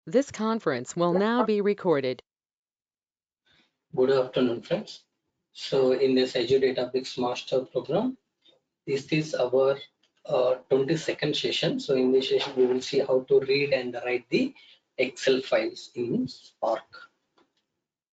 This conference will now be recorded. Good afternoon, friends. So in this Azure Databricks Master Program, this is our 22nd session. So in this session, we will see how to read and write the Excel files in Spark.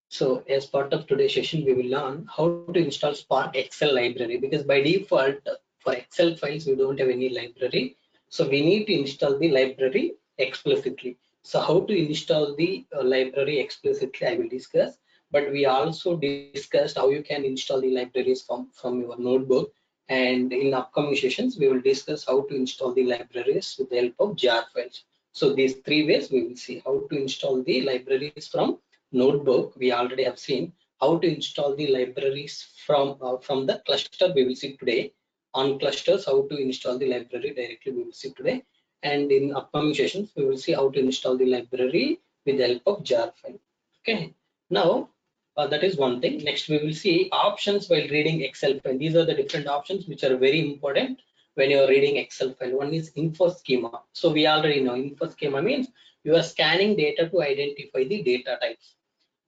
So as part of today's session, we will learn how to install Spark Excel library, because by default for Excel files, we don't have any library. So we need to install the library explicitly. So how to install the library explicitly, I will discuss. But we also discussed how you can install the libraries from your notebook. And in upcoming sessions, we will discuss how to install the libraries with the help of jar files. So these three ways we will see how to install the libraries from notebook. We already have seen how to install the libraries from the cluster. We will see today on clusters how to install the library directly. We will see today, and in upcoming sessions we will see how to install the library with the help of jar file. Okay, now that is one thing. Next we will see options while reading Excel file. These are the different options which are very important when you are reading Excel file. One is InferSchema. So we already know InferSchema means you are scanning data to identify the data types.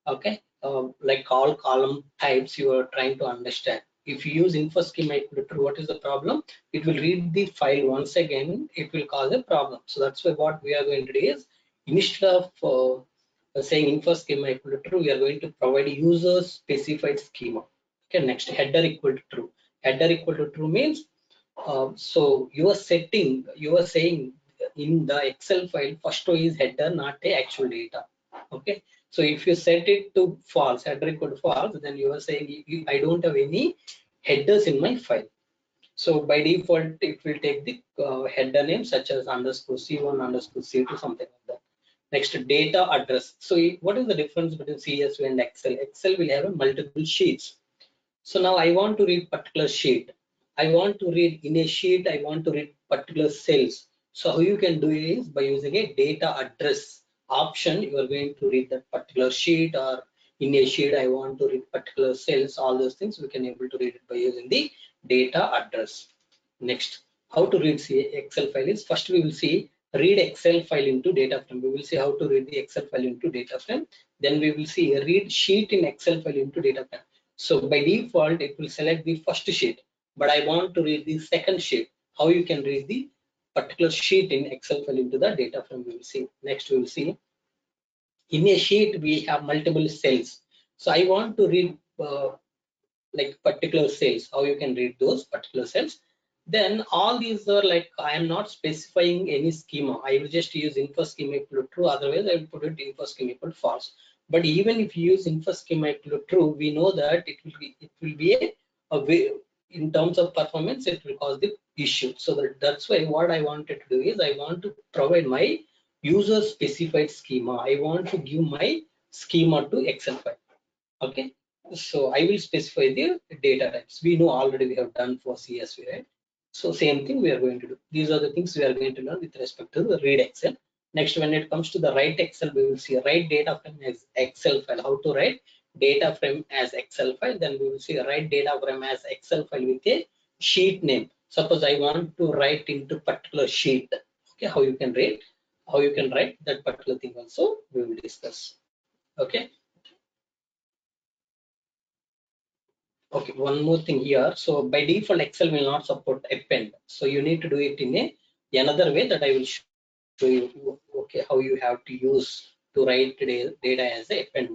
Okay, like all column types you are trying to understand. If you use InferSchema equal to true, what is the problem? It will read the file once again, it will cause a problem. So that's why what we are going to do is, instead of saying InferSchema equal to true, we are going to provide user specified schema. Okay, next, header equal to true. Header equal to true means so you are saying in the Excel file first row is header, not a actual data. Okay, so if you set it to false, header equal to false, then you are saying I don't have any headers in my file. So by default, it will take the header name such as underscore C1, underscore C2, something like that. Next, data address. So what is the difference between CSV and Excel? Excel will have a multiple sheets. So now I want to read particular sheet. I want to read in a sheet, I want to read particular cells. So how you can do it is by using a data address option. You are going to read that particular sheet, or in a sheet I want to read particular cells. All those things we can able to read it by using the data address. Next, how to read Excel file is, first we will see read Excel file into DataFrame. We will see how to read the Excel file into DataFrame. Then we will see read sheet in Excel file into DataFrame. So by default, it will select the first sheet, but I want to read the second sheet. How you can read the particular sheet in Excel file into the data frame, we will see. Next, we will see in a sheet we have multiple cells. So I want to read like particular cells. How you can read those particular cells? Then all these are like, I am not specifying any schema. I will just use InferSchema equal to true. Otherwise, I will put it InferSchema equal to false. But even if you use InferSchema equal to true, we know that it will be a way, in terms of performance, it will cause the issue. So that's why what I wanted to do is I want to provide my user specified schema. I want to give my schema to Excel file. Okay, so I will specify the data types. We know already, we have done for CSV, right? So same thing we are going to do. These are the things we are going to learn with respect to the read Excel. Next, when it comes to the write Excel, we will see write data frame as Excel file. How to write data frame as Excel file. Then we will see write data frame as Excel file with a sheet name. Suppose I want to write into particular sheet. Okay, how you can write that particular thing also we will discuss. Okay. Okay, one more thing here. So by default, Excel will not support append. So you need to do it in another way that I will show you. Okay, how you have to use to write data as a append.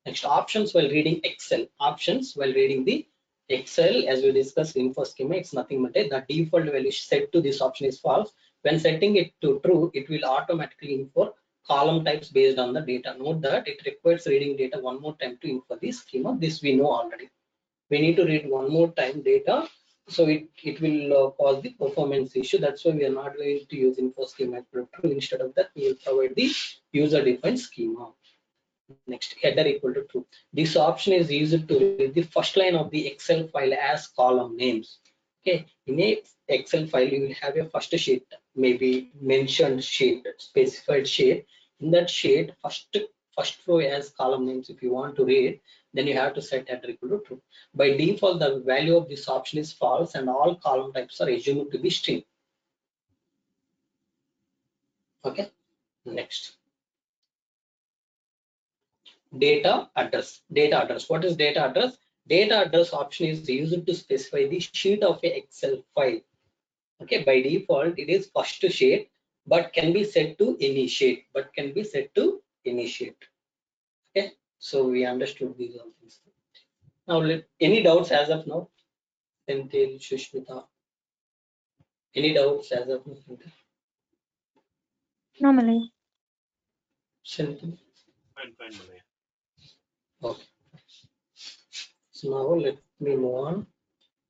Next, options while reading Excel. Options while reading the Excel, as we discussed in InferSchema, it's nothing but the default value set to this option is false. When setting it to true, it will automatically infer column types based on the data. Note that it requires reading data one more time to infer the schema. This we know already. We need to read one more time data, so it will cause the performance issue. That's why we are not going to use InferSchema true. Instead of that, we will provide the user defined schema. Next, header equal to true. This option is used to read the first line of the Excel file as column names. Okay, in a Excel file you will have a first sheet, maybe mentioned sheet, specified sheet. In that sheet, first row as column names. If you want to read, then you have to set header equal to true. By default, the value of this option is false, and all column types are assumed to be string. Okay, next. data address. Data address. What is data address? Data address option is used to specify the sheet of a Excel file. Okay, by default it is first sheet, but can be set to any sheet. Okay, so we understood these all things. Now, any doubts as of now? Senthil, Shushmita. Any doubts as of now? No, Malay. Senthil. Fine, Malay. Okay. So now let me move on.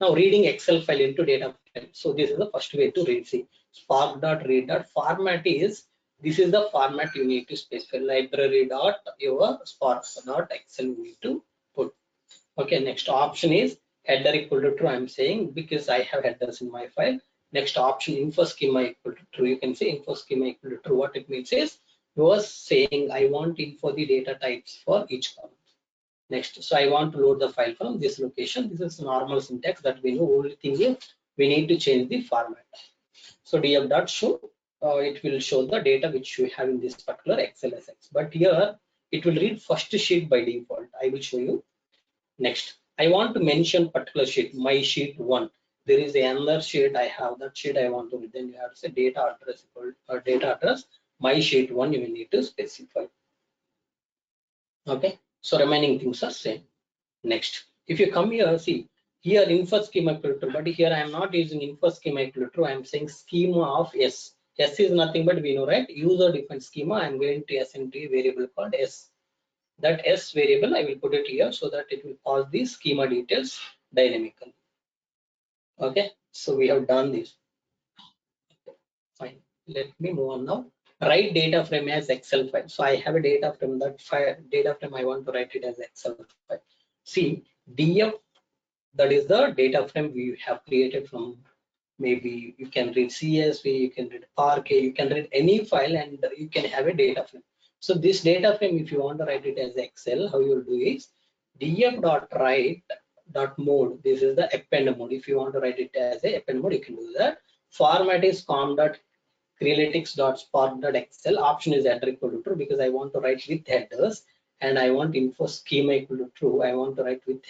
Now reading Excel file into data frame. So this is the first way to read. See, spark.read.format is, this is the format you need to specify. Library dot your spark.excel you need to put. Okay, next option is header equal to true. I'm saying because I have headers in my file. Next option, InferSchema equal to true. You can say InferSchema equal to true. What it means is you are saying I want info the data types for each column. Next, so I want to load the file from this location. This is normal syntax that we know. Only thing is we need to change the format. So df.show, it will show the data which you have in this particular XLSX. But here it will read first sheet by default. I will show you. Next, I want to mention particular sheet, my sheet 1. There is another sheet I have, that sheet I want to read. Then you have to say data address equal data address, my sheet 1 you will need to specify. Okay, so remaining things are same. Next, if you come here, see here InferSchema equal to, but here I am not using InferSchema equal to, I am saying schema of S. S is nothing but we know, right? User defined schema. I am going to assign to a variable called S. That S variable I will put it here so that it will pass the schema details dynamically. Okay, so we have done this. Fine. Let me move on now. Write data frame as Excel file. So I have a data frame, that file data frame I want to write it as Excel file. See, df, that is the data frame we have created from, maybe you can read CSV, you can read Park, you can read any file and you can have a data frame. So this data frame, if you want to write it as Excel, how you will do is df.write.mode. This is the append mode. If you want to write it as a append mode, you can do that. Format is com.crealytics.spark.excel. Option is header equal to true because I want to write with headers, and I want info schema equal to true. I want to write with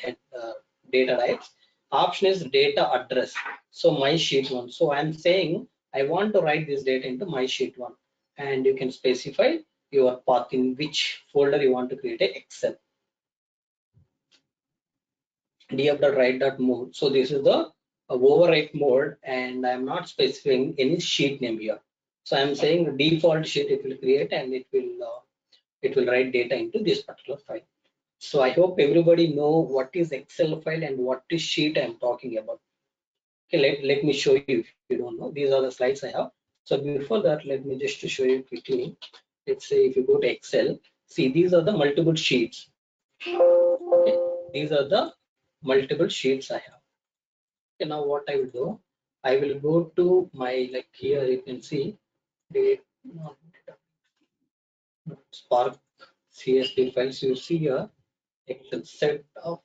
data types. Option is data address. So my sheet 1. So I'm saying I want to write this data into my sheet 1, and you can specify your path in which folder you want to create a Excel. df.write.mode. So this is the overwrite mode, and I'm not specifying any sheet name here. So I'm saying default sheet it will create, and it will write data into this particular file. So I hope everybody know what is Excel file and what is sheet I'm talking about. Okay, let me show you if you don't know. These are the slides I have. So before that, let me just show you quickly. Let's say if you go to Excel, see these are the multiple sheets. Okay, these are the multiple sheets I have. Okay, now what I will do, I will go to my, like here you can see Spark CSV files. You see here Excel set of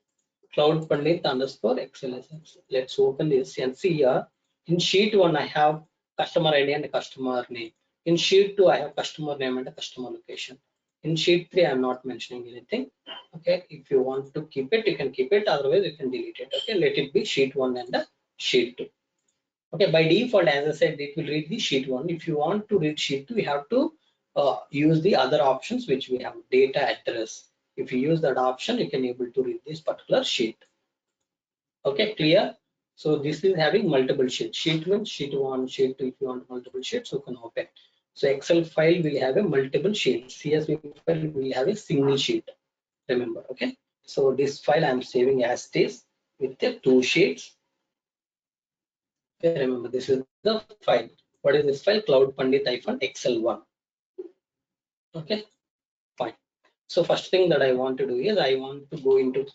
Cloud Pandit underscore XLSX. Let's open this and see here. In sheet 1, I have customer ID and customer name. In sheet 2, I have customer name and customer location. In sheet 3, I'm not mentioning anything. Okay, if you want to keep it, you can keep it. Otherwise, you can delete it. Okay, let it be sheet 1 and sheet 2. Okay, by default, as I said, it will read the sheet 1. If you want to read sheet 2, you have to use the other options which we have, data address. If you use that option, you can able to read this particular sheet. Okay, clear? So this is having multiple sheets. Sheet 1, sheet 1, sheet 2. If you want multiple sheets, you can open. So Excel file will have a multiple sheets. CSV file will have a single sheet. Remember, okay? So this file I'm saving as is with the 2 sheets. Okay, remember this is the file. What is this file? Cloud Pandit -Excel1. Okay, fine. So first thing that I want to do is I want to go into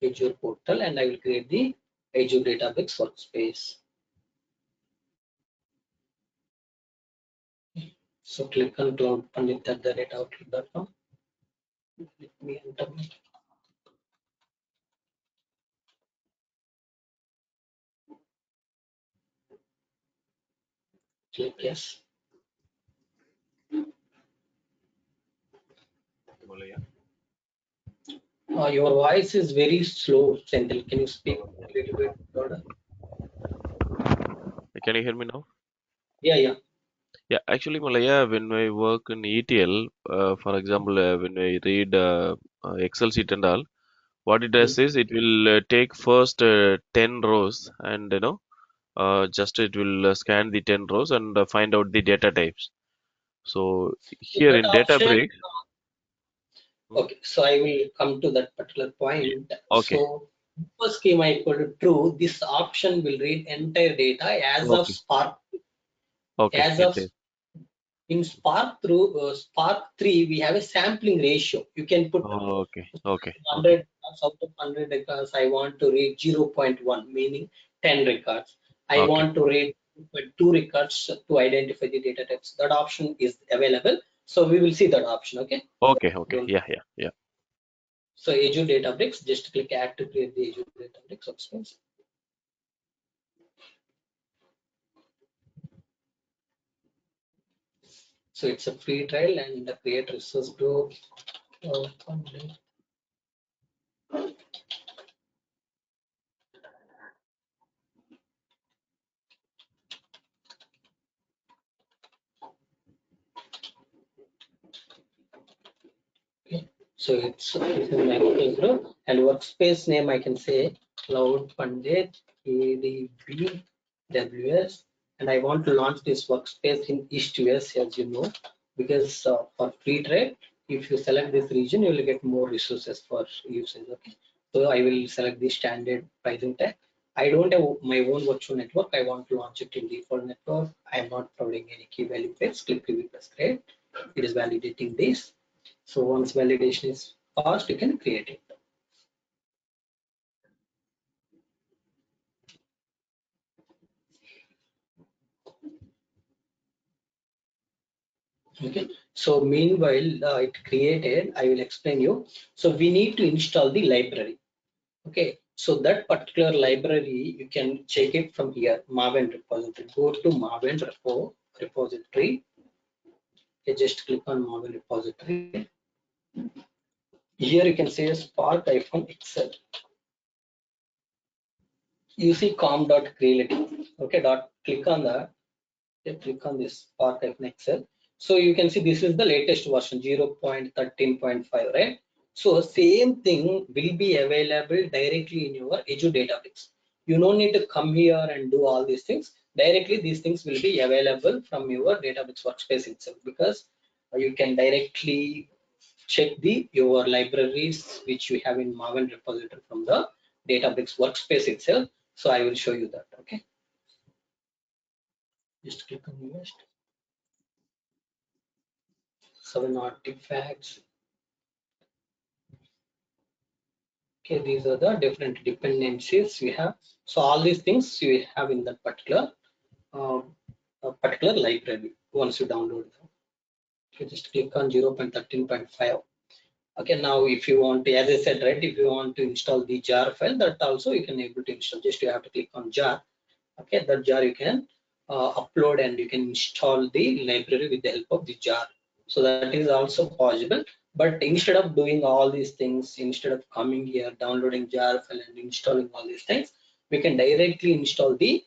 Azure portal and I will create the Azure Databricks workspace. So click on Cloud Pandit at outlook.com. Let me enter. Click yes. Malaya. Your voice is very slow, Senthil. Can you speak a little bit louder? Can you hear me now? Yeah, yeah. Yeah, actually, Malaya, when I work in ETL, for example, when I read Excel sheet and all, what it Mm. does is it will take first 10 rows and just it will scan the 10 rows and find out the data types. So So here that in option. Databricks, hmm, Okay, so I will come to that particular yeah, point. okay, So first schema equal to true. This option will read entire data as of okay, Spark. okay, As of enter. in Spark through Spark 3, we have a sampling ratio. You can put Okay, okay, okay, 100 records out of 100 records. I want to read 0.1, meaning 10 records. I okay, want to read 2 records to identify the data types. That option is available. So we will see that option. Okay. okay, okay, Don't. yeah, yeah, yeah. So Azure Databricks, just click add to create the Azure Databricks workspace. So it's a free trial and create resource group. Uh, okay. So it's my group and workspace name I can say Cloud Pandit ADB WS, and I want to launch this workspace in East US, as you know, because for free trade, if you select this region, you will get more resources for usage. Okay, so I will select the standard pricing tag. I don't have my own virtual network. I want to launch it in default network. I am not providing any key value pairs. Click review plus create. It is validating this. So once validation is passed, you can create it. Okay, so meanwhile it created, I will explain you. So we need to install the library. Okay, so that particular library you can check it from here, Maven repository. Go to Maven repository. Okay, just click on Maven repository. Here you can say Spark Excel. You see com.creality. Okay, dot click on that. Okay, click on this Spark Excel. So you can see this is the latest version 0.13.5, right? So same thing will be available directly in your Azure Databricks. You don't need to come here and do all these things. Directly these things will be available from your Databricks workspace itself, because you can directly check your libraries which you have in Maven repository from the Databricks workspace itself. So I will show you that. Okay, just click on invest. 7 artifacts. Okay, these are the different dependencies we have. So all these things you have in that particular library once you download them. Okay, just click on 0.13.5. Okay, now if you want to, as I said, right, if you want to install the jar file, that also you can able to install. Just you have to click on jar. Okay, that jar you can upload and you can install the library with the help of the jar. So that is also possible. But instead of doing all these things, instead of coming here, downloading jar file and installing all these things, we can directly install the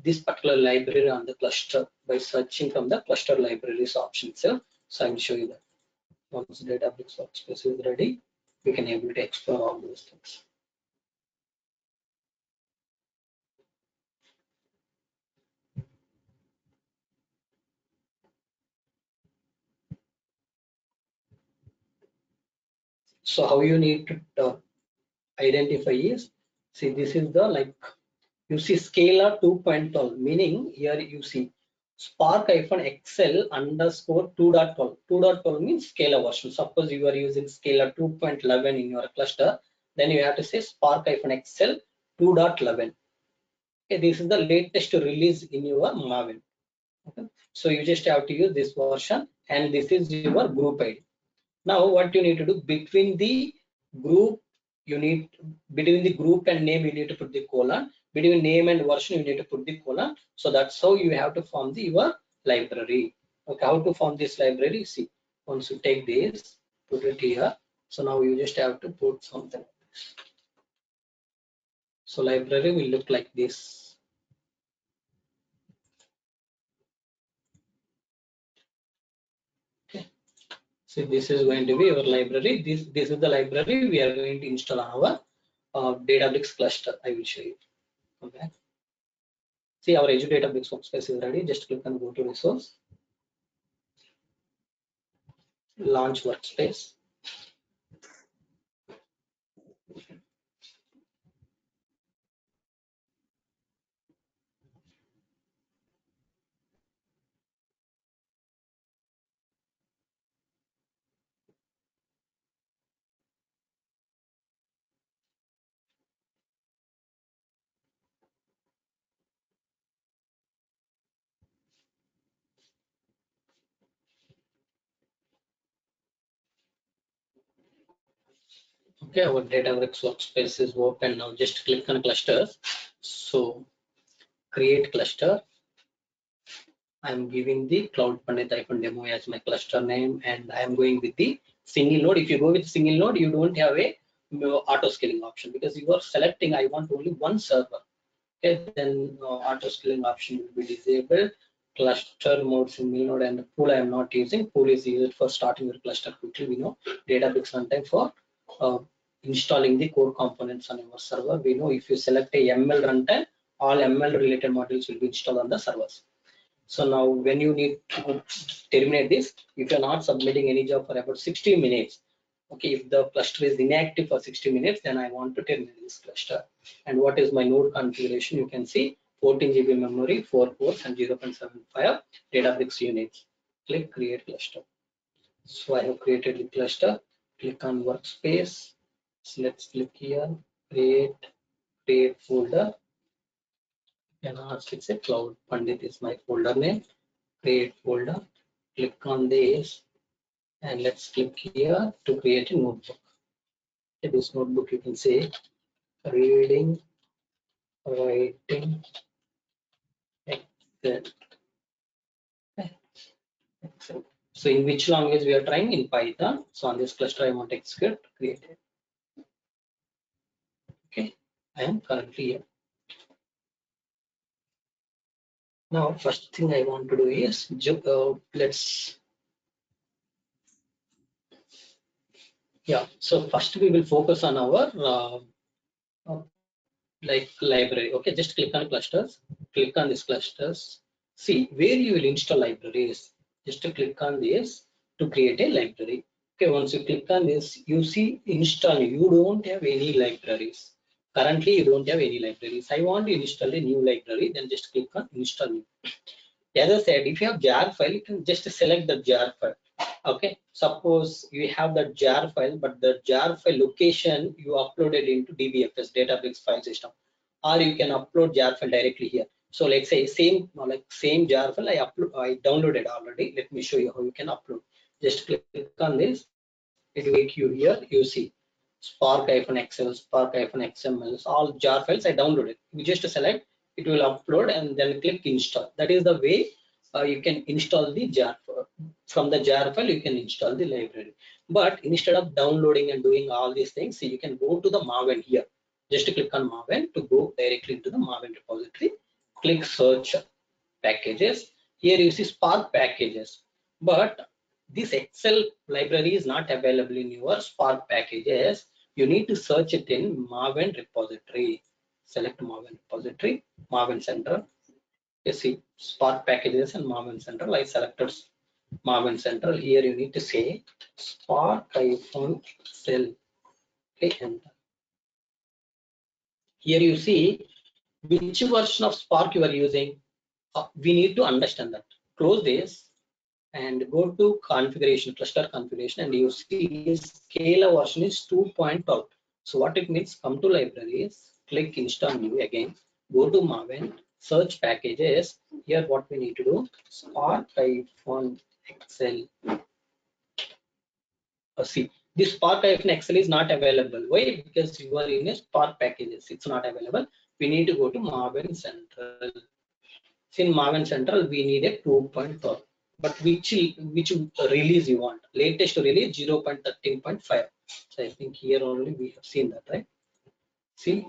this particular library on the cluster by searching from the cluster libraries option itself. So I will show you that. Once Databricks workspace is ready, we can able to explore all those things. So how you need to identify is, see, this is the like, you see scalar 2.12, meaning here you see Spark Excel underscore 2.12. 2.12 means scalar version. Suppose you are using scalar 2.11 in your cluster, then you have to say Spark Excel 2.11. Okay, this is the latest release in your Maven. Okay, so you just have to use this version, and this is your group ID. Now what you need to do, between the group, you need, between the group and name you need to put the colon, between name and version you need to put the colon. So that's how you have to form your library. Okay, how to form this library? See, once you take this, put it here, So now you just have to put something. So library will look like this. Okay. So this is going to be our library. This is the library we are going to install on our Databricks cluster. I will show you. Okay. See, our Azure Databricks workspace is ready. Just click on go to resource, launch workspace. Okay, our Databricks workspace is open now. Just click on clusters. So create cluster. I'm giving the Cloud Pandit demo as my cluster name, and I'm going with the single node. If you go with single node, you don't have a auto scaling option because you are selecting I want only one server. Okay, then auto scaling option will be disabled. Cluster mode, single node, and pool I am not using. Pool is used for starting your cluster quickly. We know Databricks runtime for uh, installing the core components on your server. We know if you select a ML runtime, all ML related modules will be installed on the servers. So now when you need to terminate this, if you're not submitting any job for about 60 minutes, okay, if the cluster is inactive for 60 minutes, then I want to terminate this cluster. And what is my node configuration? You can see 14 GB memory, 4 cores, and 0.75 Databricks units. Click create cluster. So I have created the cluster. Click on workspace. So let's click here, create folder. And ask it's a Cloud Pandit is my folder name. Create folder. Click on this, and let's click here to create a notebook. In this notebook, you can say reading, writing, Excel. Excel. So in which language we are trying? In Python. So on this cluster, I want to execute, create it. Okay, I am currently here. Now, first thing I want to do is So first we will focus on our like library. Okay, just click on clusters, click on these clusters. See where you will install libraries. Just to click on this to create a library. Okay, once you click on this, you see install. You don't have any libraries. Currently, you don't have any libraries. I want to install a new library, then just click on install new. As I said, if you have jar file, you can just select the jar file. Okay, suppose you have the jar file, but the jar file location you uploaded into DBFS Databricks file system, or you can upload jar file directly here. So let's say same jar file I downloaded already. Let me show you how you can upload. Just click on this. It will take you here. You see Spark-Excel, Spark-XML, all jar files I downloaded. You just select, it will upload, and then click install. That is the way you can install the jar file. From the jar file, you can install the library. But instead of downloading and doing all these things, see, you can go to the Maven here. Just click on Maven to go directly into the Maven repository. Click search packages. Here you see Spark packages, but this Excel library is not available in your Spark packages. You need to search it in Maven repository. Select Maven repository, Maven Central. You see Spark packages and Maven Central. I selected Maven Central. Here you need to say Spark-Excel. Okay, enter. Here you see which version of Spark you are using. We need to understand that. Close this and go to configuration, cluster configuration, and you see Scala version is 2.12. So what it means, come to libraries, click install new again, go to Maven, search packages. Here what we need to do, Spark-Excel. See, this Spark-Excel is not available. Why? Because you are in a Spark packages, it's not available. We need to go to Maven Central. In Maven Central, we need a 2.12. But which release you want? Latest release 0.13.5. So I think here only we have seen that, right? See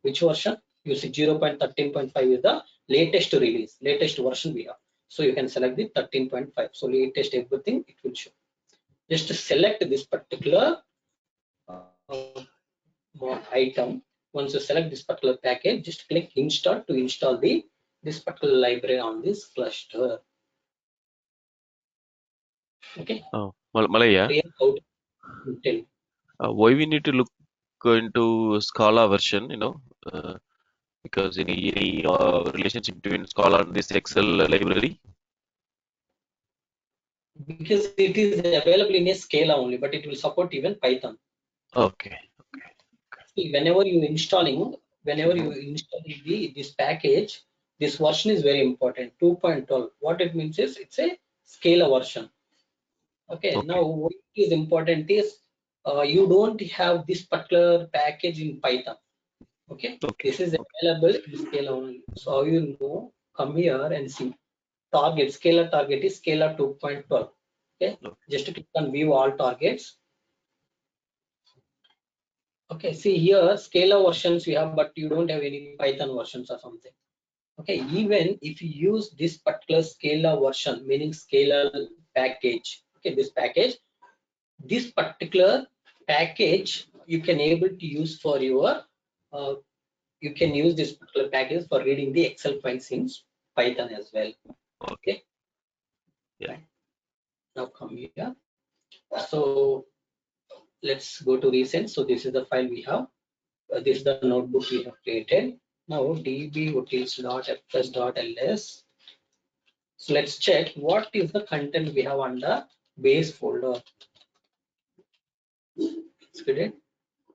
which version? You see 0.13.5 is the latest release, latest version we have. So you can select the 13.5. So latest everything it will show. Just select this particular item. Once you select this particular package, just click install to install this particular library on this cluster. Okay. Oh, Malaya, Here how to tell. why we need to look into Scala version, because any relationship between Scala and this Excel library? Because it is available in a Scala only, but it will support even Python. Okay. See, whenever you installing this package, this version is very important. 2.12. What it means is it's a Scala version. Okay. Okay. Now what is important is you don't have this particular package in Python. Okay. Okay. This is available in Scala only. So how you know? Come here and see. Target Scala target is Scala 2.12. Okay. Just click on view all targets. Okay, see here Scala versions you have, but you don't have any Python versions or something. Okay, even if you use this particular Scala version, meaning Scala package, okay, this particular package you can able to use for your, you can use this particular package for reading the Excel files in Python as well. Okay. Yeah. Right. Now come here. So let's go to recent. So this is the file we have. This is the notebook we have created. Now db.utils.fs.ls. So let's check what is the content we have under base folder. Execute.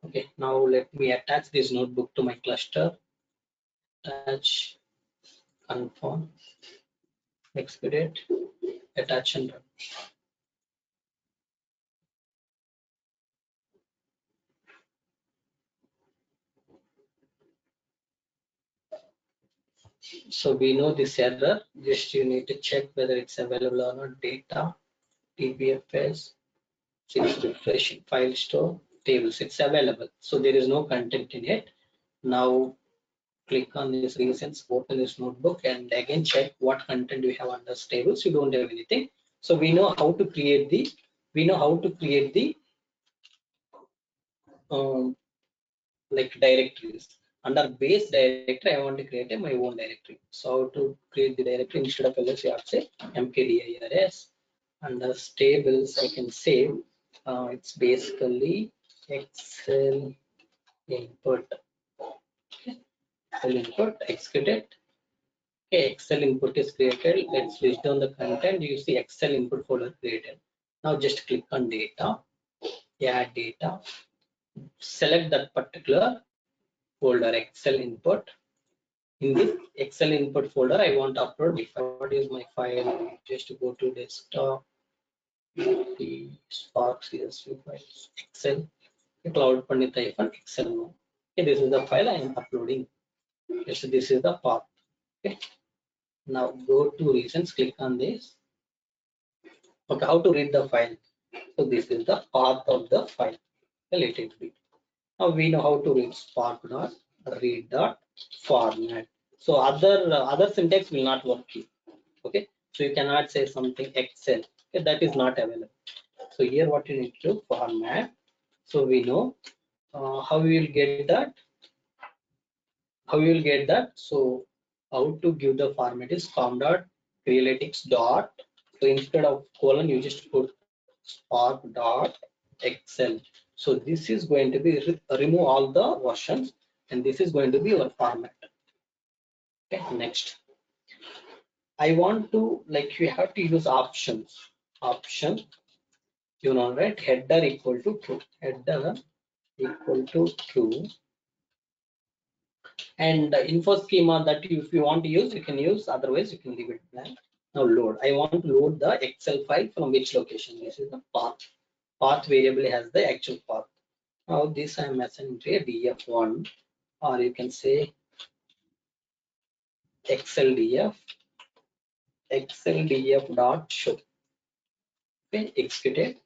Okay, now let me attach this notebook to my cluster. Attach, confirm, execute, attach and run. So we know this error. Just you need to check whether it's available or not. Data, dbfs, refresh file store, tables. It's available. So there is no content in it. Now click on this recents, open this notebook and again check what content we have under tables. You don't have anything. So we know how to create the like directories. Under base directory, I want to create my own directory. So how to create the directory? Instead of ls, you have to say mkdirs. Under tables, I can say it's basically Excel input. Okay. Excel input, execute it. Okay, Excel input is created. Let's list down the content. You see Excel input folder created. Now just click on data, add data, select that particular folder Excel input. In this Excel input folder, I want to upload my file. What is my file? Just go to desktop, the Spark CSV files, Excel, Cloud Pandita Excel. Okay, this is the file I am uploading. Yes, this is the path. Okay. Now go to reasons, click on this. Okay, how to read the file? So this is the path of the file. Let it be. Now we know how to read spark dot read dot format. So other syntax will not work here. Okay, so you cannot say something Excel. Okay, that is not available. So here what you need to format. So we know how we will get that. How you will get that? So how to give the format is com dot crealytics dot. So instead of colon, you just put spark dot excel. So this is going to be remove all the versions, and this is going to be your format. Okay, next. I want to like you have to use options. Option, you know, right? Header equal to true. Header equal to true. And the info schema that if you want to use, you can use, otherwise you can leave it blank. Now load. I want to load the Excel file from which location? This is the path. Path variable has the actual path. Now this I am assigning to a df1, or you can say Excel df dot show. Okay, execute it.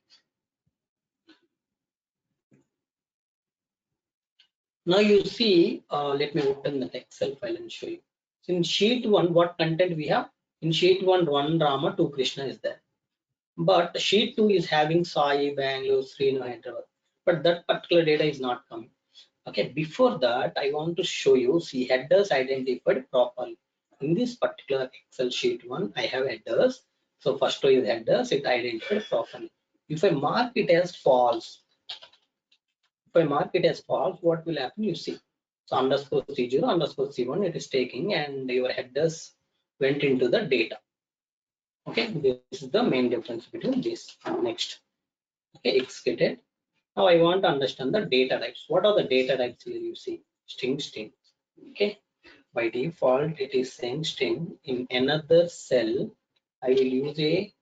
Now you see, let me open that Excel file and show you. So in sheet 1, what content we have? In sheet 1, 1 Rama, 2 Krishna is there. But sheet 2 is having Sai, Bangalore, Srinu, Hyderabad. But that particular data is not coming. Okay, before that, I want to show you, see headers identified properly. In this particular Excel sheet 1, I have headers. So first row is headers, it identified properly. If I mark it as false, what will happen? You see, so underscore C0, underscore C1, it is taking, and your headers went into the data. Okay, this is the main difference between this. Next, okay, executed. Now I want to understand the data types. What are the data types here? You see, string. Okay, by default, it is saying string. In another cell, I will use a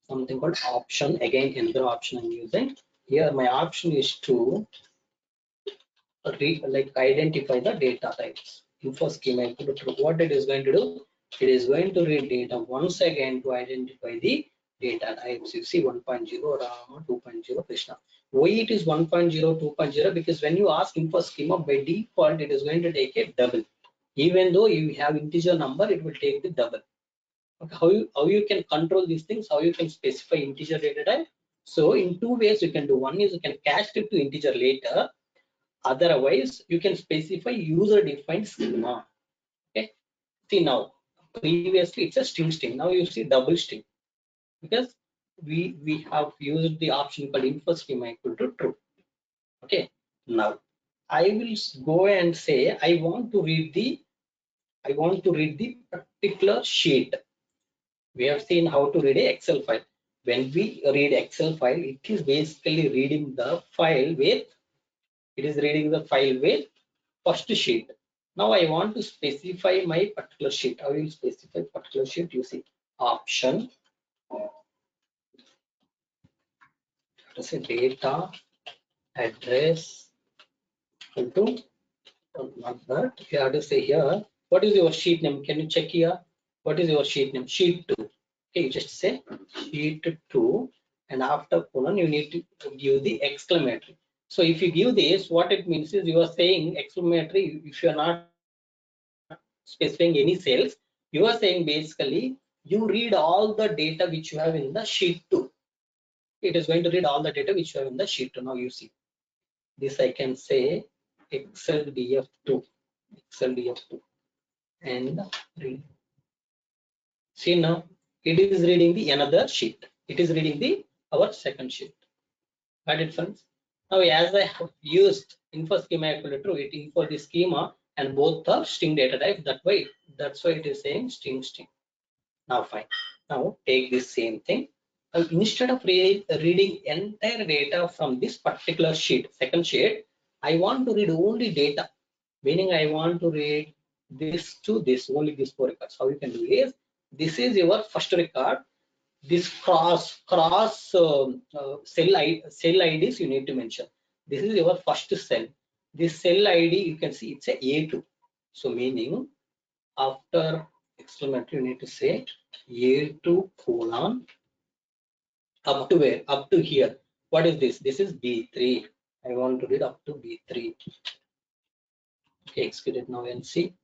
something called option. Again, another option I'm using. Here, my option is to identify the data types. InferSchema, what it is going to do, it is going to read data once again to identify the data types. You see 1.0 Rama, 2.0 Krishna. Why it is 1.0, 2.0? Because when you ask InferSchema, by default it is going to take a double. Even though you have integer number, it will take the double. Okay, how you can control these things, how you can specify integer data type? So in two ways you can do. One is you can cast it to integer later. Otherwise, you can specify user-defined schema. Okay. See now, previously it's a string. Now you see double string because we have used the option called InferSchema equal to true. Okay. Now I will go and say I want to read the particular sheet. We have seen how to read a Excel file. When we read Excel file, it is basically reading the file with first sheet. Now I want to specify my particular sheet. I will specify particular sheet using option. To say data address into not that. You have to say here, what is your sheet name? Can you check here? What is your sheet name? Sheet 2. Okay, you just say sheet 2, and after colon you need to give the exclamatory. So if you give this, what it means is you are saying exclamatory. If you are not specifying any cells, you are saying basically you read all the data which you have in the sheet 2. It is going to read all the data which you have in the sheet 2. Now you see this, I can say Excel DF2, and read. See now it is reading the another sheet. It is reading the our second sheet. Got it, friends? Now as I have used InferSchema equal to true, it info the schema and both are string data type. That's why it is saying string. Now fine. Now take this same thing. Instead of reading entire data from this particular sheet, second sheet, I want to read only data. Meaning I want to read this to this, only these 4 records. How you can do is, this is your first record. This cross cell IDs you need to mention. This is your first cell. This cell ID you can see it's a A2. So meaning after exclamatory you need to say A2 colon up to where? Up to here. What is this? This is B3. I want to read up to B3. Okay, execute it now and see.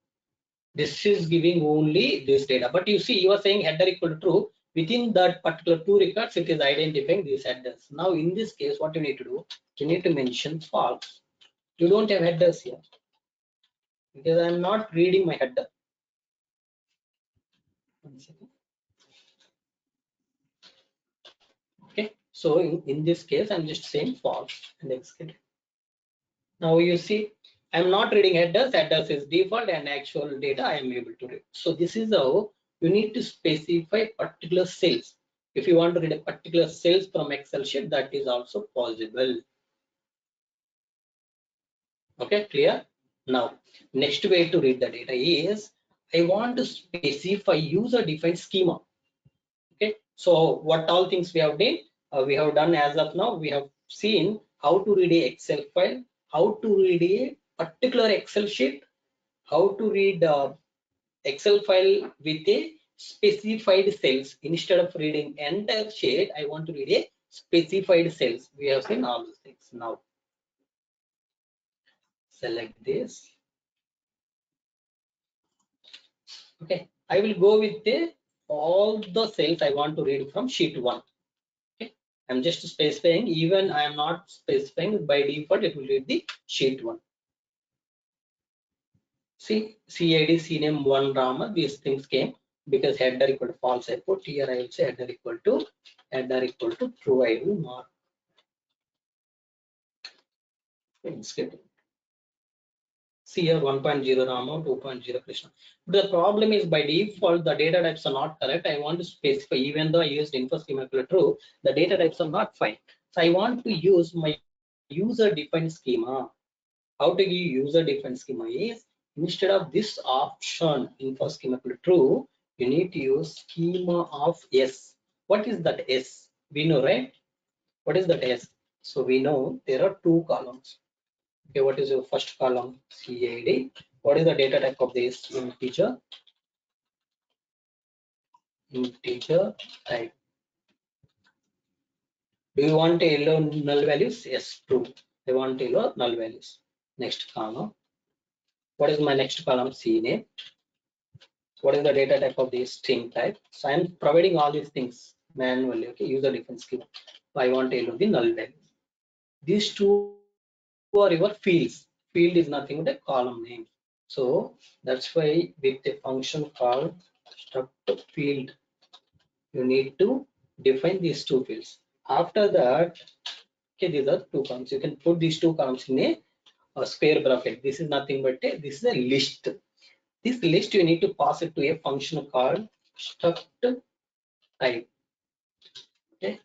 This is giving only this data. But you see, you are saying header equal to true. Within that particular 2 records, it is identifying these headers. Now, in this case, what you need to do? You need to mention false. You don't have headers here because I am not reading my header. 1 second. Okay, so in this case, I'm just saying false and execute. Now you see, I'm not reading headers. Headers is default and actual data I am able to read. So this is how you need to specify particular cells. If you want to read a particular cells from Excel sheet, that is also possible. Okay, clear? Now, next way to read the data is I want to specify user-defined schema. Okay, so what all things we have done? We have done as of now. We have seen how to read a Excel file, how to read a particular Excel sheet, how to read Excel file with a specified cells. Instead of reading entire sheet, I want to read a specified cells. We have seen all those things. Now select this. Okay, I will go with all the cells I want to read from sheet 1. Okay, I'm just specifying, even I am not specifying, by default it will read the sheet 1. See, CID, CNAME, 1 Rama, these things came because header equal to false. I put here, I will say header equal to true. I will mark. See here 1.0 Rama, 2.0 Krishna. But the problem is by default the data types are not correct. I want to specify, even though I used InferSchema equal to true, the data types are not fine. So I want to use my user defined schema. How to give user defined schema is, instead of this option InferSchema equal to true, you need to use schema of S. What is that S? We know, right? What is that S? So we know there are 2 columns. Okay, what is your first column? CID. What is the data type of this? Integer. Integer type. Do you want a yellow null values? Yes, true. I want yellow null values. Next column. What is my next column? CNAME. What is the data type of this? String type. So I am providing all these things manually. Okay, user defined schema. So I want yellow the null value. These 2 are your fields. Field is nothing but a column name. So that's why with a function called struct field, you need to define these 2 fields. After that, okay, these are 2 columns. You can put these 2 columns in a square bracket. This is nothing but this is a list. This list you need to pass it to a function called struct type. Okay,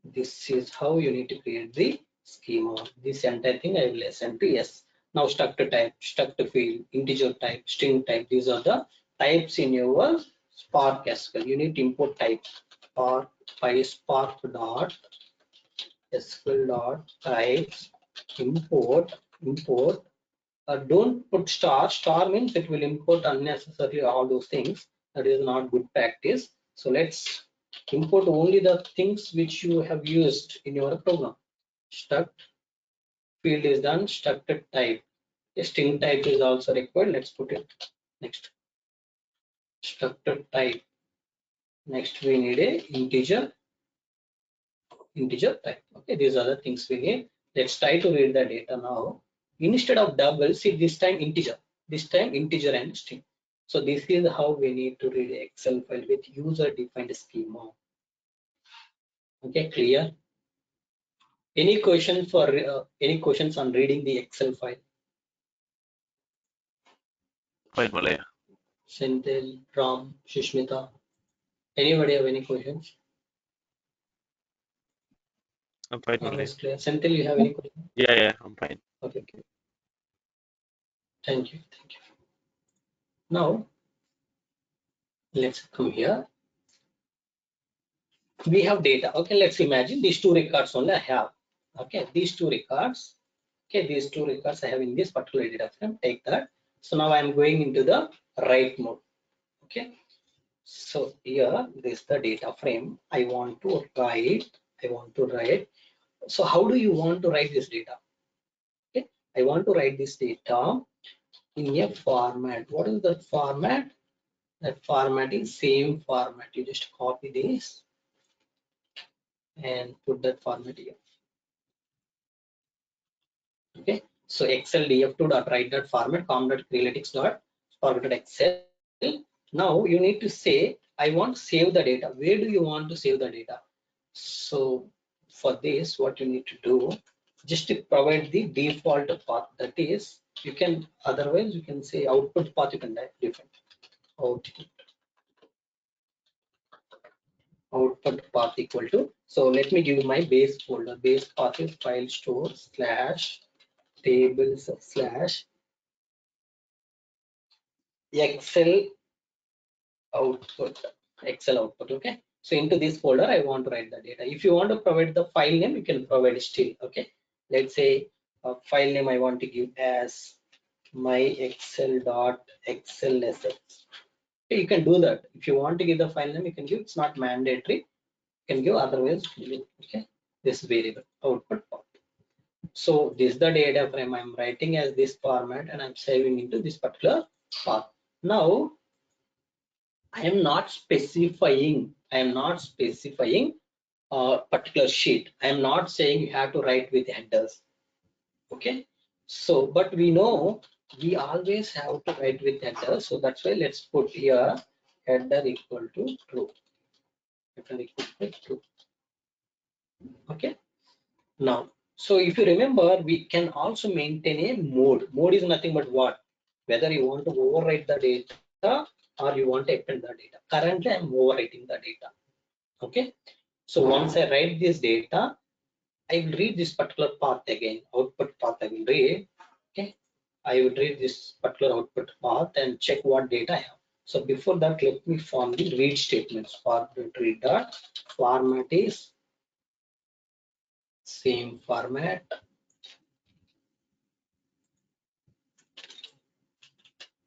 this is how you need to create the schema. This entire thing I will assign to yes. Now struct type, struct field, integer type, string type. These are the types in your Spark SQL. You need to import type. Or Pyspark dot SQL dot types import. Don't put star. Star means it will import unnecessarily all those things. That is not good practice. So let's import only the things which you have used in your program. Struct field is done. Structed type. A string type is also required. Let's put it next. Structed type. Next we need a integer type. Okay, these are the things we need. Let's try to read the data now. Instead of double, see this time integer and string. So this is how we need to read Excel file with user defined schema. Okay, clear? Any questions on reading the Excel file? Fine, Malaya. Senthil, Ram, Shushmita. Anybody have any questions? I'm fine, Malaya. It's clear. Senthil, you have any questions? Yeah, I'm fine. Okay. Thank you. Now let's come here. We have data. Okay, let's imagine these 2 records only I have. Okay, these 2 records. Okay, these 2 records I have in this particular data frame. Take that. So now I am going into the write mode. Okay, so here this is the data frame. I want to write. So how do you want to write this data? Okay, I want to write this data in a format. What is that format? That format is same format. You just copy this and put that format here. Okay, so Excel df2.write.format com.crealytics.format.excel. Now you need to say I want to save the data. Where do you want to save the data? So for this, what you need to do, just to provide the default path, that is, you can otherwise you can say output path, you can type different output path equal to. So let me give my base folder. Base path is file store / tables / Excel output. Okay, so into this folder I want to write the data. If you want to provide the file name, you can provide still. Okay, let's say file name I want to give as my excel.xlsx. Okay, you can do that. If you want to give the file name, you can give. It's not mandatory. You can give, otherwise okay, this variable output path. So this is the data frame I'm writing as this format and I'm saving into this particular path. Now I am not specifying a particular sheet. I am not saying you have to write with headers. Okay. So, but we know we always have to write with headers. So that's why let's put here header equal to true. Header equal to true. Okay. Now, so if you remember, we can also maintain a mode. Mode is nothing but what? Whether you want to overwrite the data or you want to append the data. Currently, I'm overwriting the data. Okay. So once I write this data, I will read this particular path again, output path I will read. Okay. I will read this particular output path and check what data I have. So before that, let me form the read statements. For read dot format is same format.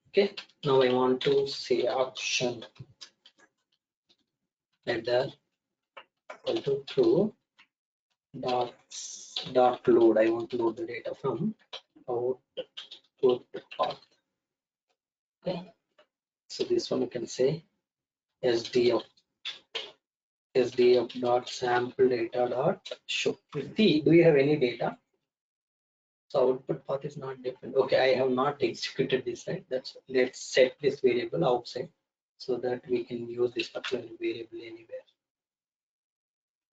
Okay, now I want to say option header equal to true dot load. I want to load the data from output path. Okay, so this one you can say sdf dot sample data dot show. See, do you have any data? So output path is not different. Okay, I have not executed this, right? Let's set this variable outside so that we can use this particular variable anywhere.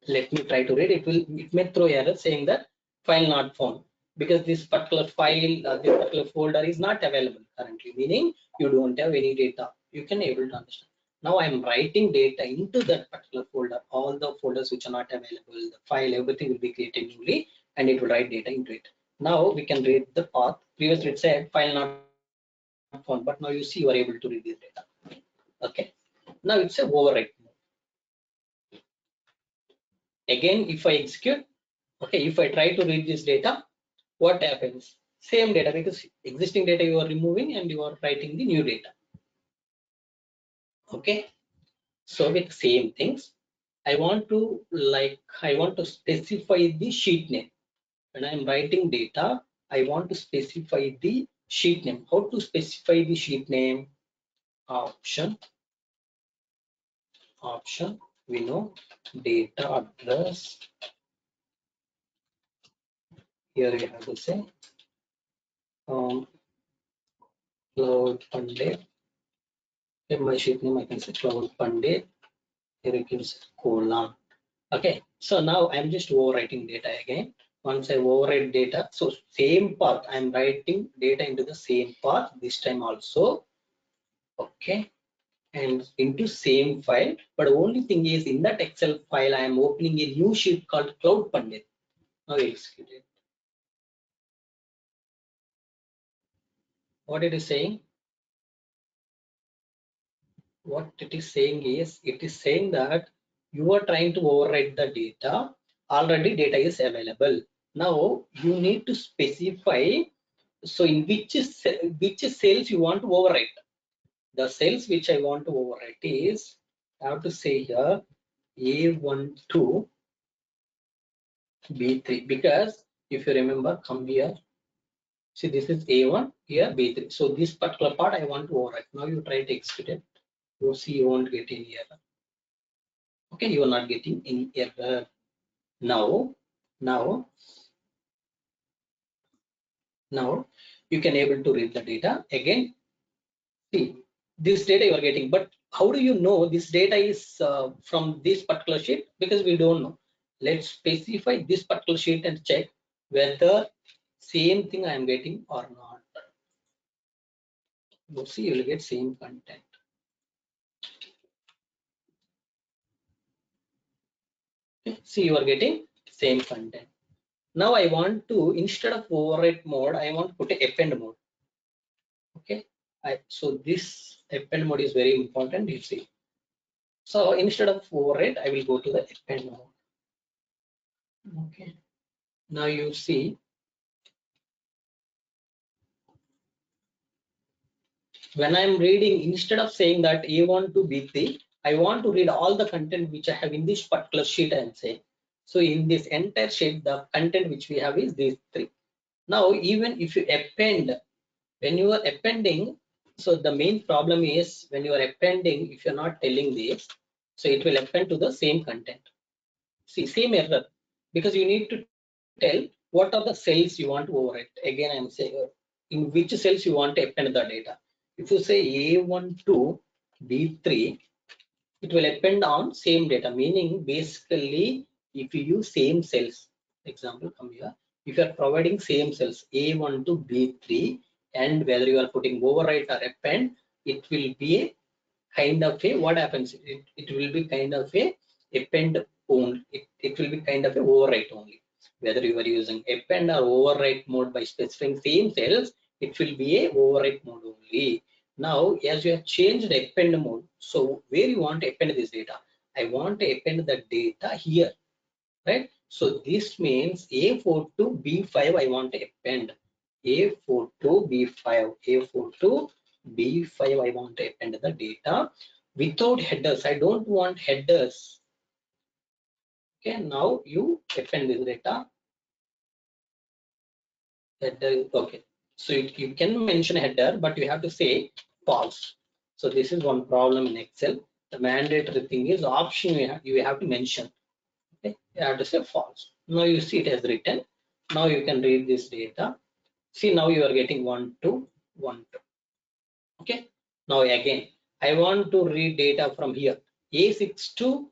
Let me try to read. It may throw error saying that file not found because this particular file, this particular folder is not available currently, meaning you don't have any data. You can able to understand. Now I'm writing data into that particular folder. All the folders which are not available, the file, everything will be created newly, and it will write data into it. Now we can read the path. Previously it said file not found, but now you see you are able to read this data. Okay. Now it's a overwrite. Again, if I execute, okay, if I try to read this data, what happens? Same data, because existing data you are removing and you are writing the new data. Okay, so with same things, I want to specify the sheet name. When I'm writing data, I want to specify the sheet name. How to specify the sheet name? Option, we know data address. Here we have to say cloud Pandit. In my sheet name, I can say cloud Pandit. Here it gives colon. Okay, so now I'm just overwriting data again. Once I overwrite data, so same path, I'm writing data into the same path this time also. Okay, and into same file, but only thing is in that Excel file, I am opening a new sheet called Cloud Pandit. Now execute it. What it is saying? What it is saying is, it is saying that you are trying to overwrite the data. Already data is available. Now you need to specify. So in which cells you want to overwrite? The cells which I want to overwrite is, I have to say here A1 to B3, because if you remember, come here. See, this is A1, here B3. So this particular part I want to overwrite. Now you try to execute it. You see you won't get any error. Okay, you are not getting any error. Now you can able to read the data again. See, this data you are getting, but how do you know this data is from this particular sheet? Because we don't know. Let's specify this particular sheet and check whether same thing I am getting or not. You see, you will get same content. Okay. See, you are getting same content. Now I want to, instead of overwrite mode, I want to put a append mode. Okay, so this append mode is very important, you see. So instead of overwrite, I will go to the append mode. Okay, now you see, when I'm reading, instead of saying that A1 to B3, I want to read all the content which I have in this particular sheet, I am saying. So in this entire sheet, the content which we have is these three. Now, even if you append, when you are appending, so the main problem is when you are appending, if you're not telling this, so it will append to the same content. See, same error, because you need to tell what are the cells you want to overwrite. Again, I'm saying in which cells you want to append the data. If you say A1 to B3, it will append on same data, meaning basically if you use same cells, example come here, if you are providing same cells A1 to B3, and whether you are putting overwrite or append, it will be a kind of a, what happens, it will be kind of a append only, it will be kind of a overwrite only. Whether you are using append or overwrite mode by specifying same cells, it will be a overwrite mode only. Now, as you have changed append mode, so where you want to append this data? I want to append the data here, right? So this means A4 to B5 I want to append. A4 to B5, A4 to B5 I want to append the data without headers. I don't want headers. Okay, now you append this data. Header, okay. So you can mention header, but you have to say false. So this is one problem in Excel. The mandatory thing is option you have to mention. Okay, you have to say false. Now you see it has written. Now you can read this data. See, now you are getting 1 2 1 2. Okay. Now again, I want to read data from here A6 to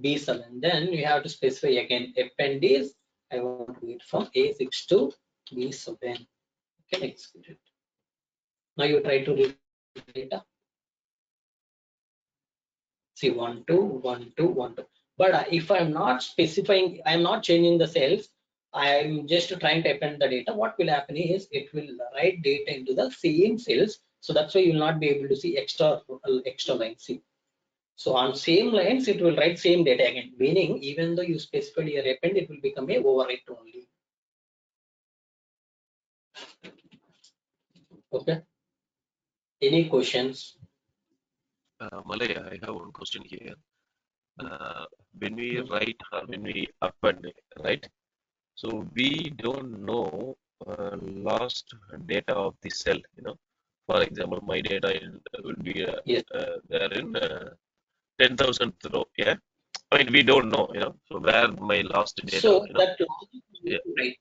B7. Then you have to specify again append is I want to read from A6 to B7. Can execute it. Now you try to read data. See 1 2 1 2 1 2. But if I'm not specifying, I'm not changing the cells. I'm just trying to append the data. What will happen is it will write data into the same cells. So that's why you will not be able to see extra lines. See. So on same lines, it will write same data again. Meaning, even though you specified your append, it will become a overwrite only. Okay. Any questions? Malaya, I have one question here. When we write or when we append, right? So we don't know last data of the cell. For example, my data will be Yes. there in 10,000th row. Yeah, I mean we don't know. So where my last data. So that logic you need Yeah. to write.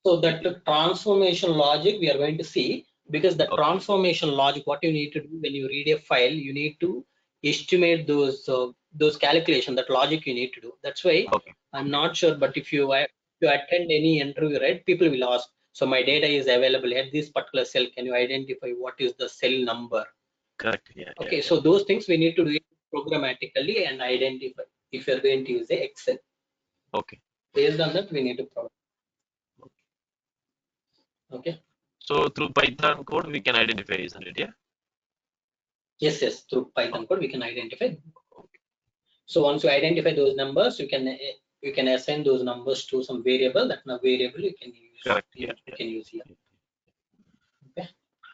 So that the transformation logic we are going to see, because the Okay. transformation logic, what you need to do when you read a file, you need to estimate those calculation, that logic you need to do. That's why Okay. I'm not sure, but if you attend any interview, right, people will ask, so my data is available at this particular cell, can you identify what is the cell number? Correct. Yeah. Okay, Yeah. so those things we need to do it programmatically and identify if you're going to use a Excel. Okay. Based on that, we need to provide. Okay. So through Python code we can identify, isn't it? Yeah. Yes, through Python code we can identify. Okay. So once you identify those numbers, you can assign those numbers to some variable. That variable you can use. Correct. You Yeah. can use here. Okay.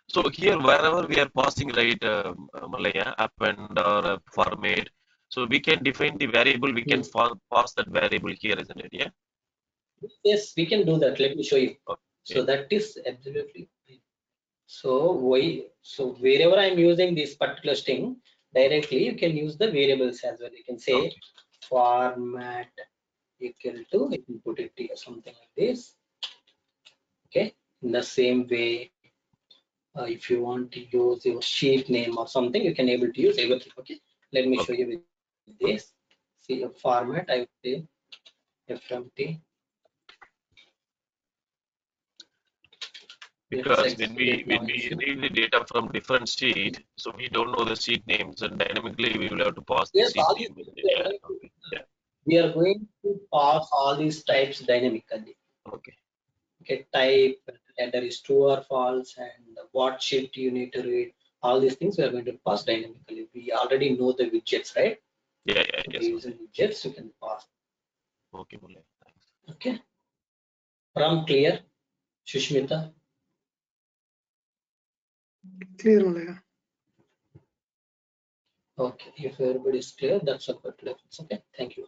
So here, wherever we are passing, right, Malaya, append or format, so we can define the variable, we can pass that variable here, isn't it? Yeah. Yes, we can do that. Let me show you. Okay. So that is absolutely fine. So wherever I'm using this particular string directly, you can use the variables as well. You can say Okay. format equal to, you can put it here, something like this. Okay. In the same way, if you want to use your sheet name or something, you can able to use everything. Okay. Let me show Okay. you with this. See a format. I would say FMT. Let's Because when execute we it now when and we see. read the data from different sheet, so we don't know the sheet names, and dynamically we will have to pass the Yes, sheet all these name, things isn't it? we are Yeah. going to, Okay. Yeah. we are going to pass all these types dynamically. Okay. Okay, type, whether is true or false, and what sheet you need to read. All these things we are going to pass dynamically. We already know the widgets, right? Yeah. Yeah. So by Yes. using widgets, you can pass. Okay, Malaya. Thanks. Okay. From clear, Shushmita. Clear, Malaya. Okay, if everybody is clear, that's a good level. Okay, thank you.